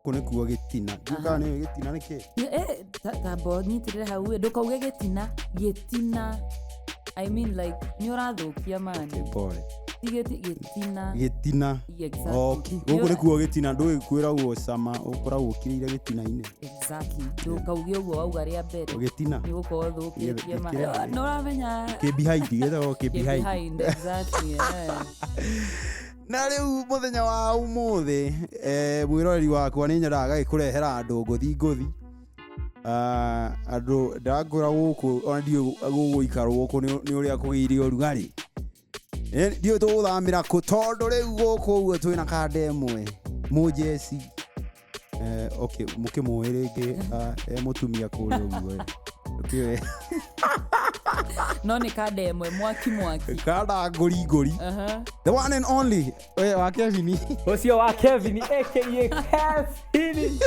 guku ni kuo gitina nduka ni gitina ni ki tambo nyitire hau ndukauge gitina I mean like ni urathukia mani pole gitina okay guku ni kuo gitina ndui kwiragwo sama ukoragwo kirire gitina-ini exactly ndukauge uguo wauga ria mbere gitina ni gukorwo thukitie mani no uramenya kîbehind gethagwo kîbehind exactly na riu muthenya wa umuthi mwiroreri wakwa ni nyendaga gikurehera andu nguthi andu ndakura guku ona ndio guguikara guku ni uria kugiire urugari ndio tuthamira ku tondu riu guku uguo twina kanda imwe mujeci okay mukimuiringi mutumia kuria uguo okay no ni kanda imwe mwaki kanda ngori the one and only wa Kevin ucio wa Kevin aka Kevin